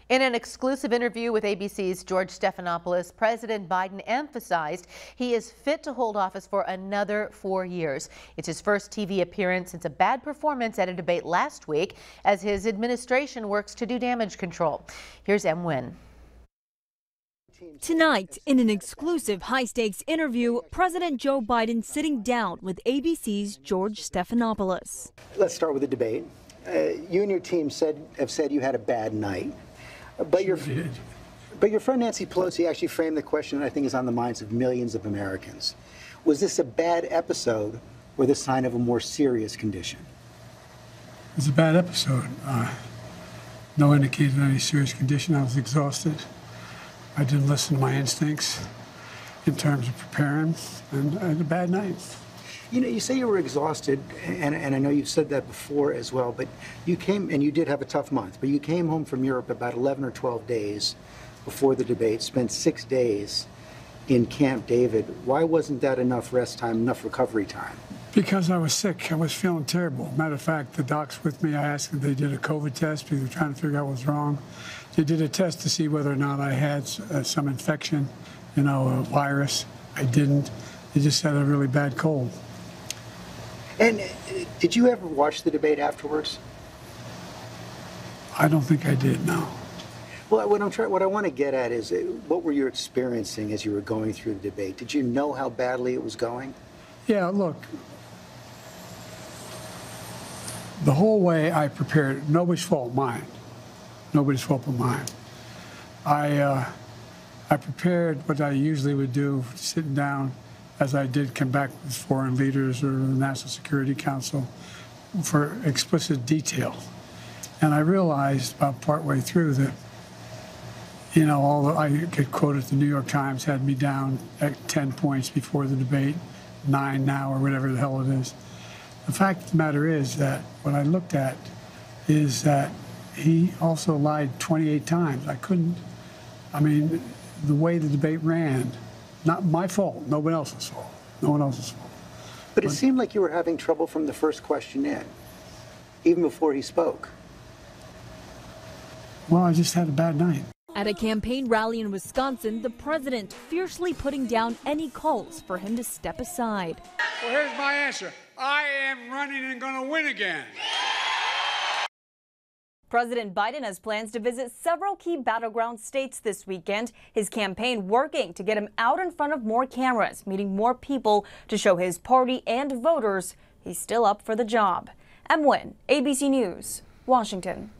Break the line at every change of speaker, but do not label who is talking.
In an exclusive interview with ABC's George Stephanopoulos, President Biden emphasized he is fit to hold office for another 4 years. It's his first TV appearance since a bad performance at a debate last week as his administration works to do damage control. Here's M. Nguyen.
Tonight, in an exclusive high-stakes interview, President Joe Biden sitting down with ABC's George Stephanopoulos.
Let's start with the debate. You and your team have said you had a bad night. But your friend Nancy Pelosi actually framed the question that I think is on the minds of millions of Americans. Was this a bad episode or the sign of a more serious condition?
It was a bad episode. No indication of any serious condition. I was exhausted. I didn't listen to my instincts in terms of preparing, and I had a bad night.
You know, you say you were exhausted, and I know you've said that before as well, but you came, and you did have a tough month, but you came home from Europe about 11 or 12 days before the debate, spent 6 days in Camp David. Why wasn't that enough rest time, enough recovery time?
Because I was sick. I was feeling terrible. Matter of fact, the docs with me, I asked them, they did a COVID test because they were trying to figure out what was wrong. They did a test to see whether or not I had some infection, a virus. I didn't. They just had a really bad cold.
And did you ever watch the debate afterwards?
I don't think I did, no.
Well, what I want to get at is, what were you experiencing as you were going through the debate? Did you know how badly it was going?
Yeah, look, the whole way I prepared, nobody's fault, mine. Nobody's fault but mine. I prepared what I usually would do, sitting down, as I did come back with foreign leaders or the National Security Council, for explicit detail. And I realized about partway through that, I get quoted, the New York Times had me down at 10 points before the debate, 9 now, or whatever the hell it is. The fact of the matter is that what I looked at is that he also lied 28 times. The way the debate ran, not my fault, no one else's fault. No one else's fault.
But it seemed like you were having trouble from the first question in, even before he spoke.
Well, I just had a bad night.
At a campaign rally in Wisconsin, the president fiercely putting down any calls for him to step aside.
Well, here's my answer. I am running and going to win again.
President Biden has plans to visit several key battleground states this weekend. His campaign working to get him out in front of more cameras, meeting more people to show his party and voters he's still up for the job. M. Nguyen, ABC News, Washington.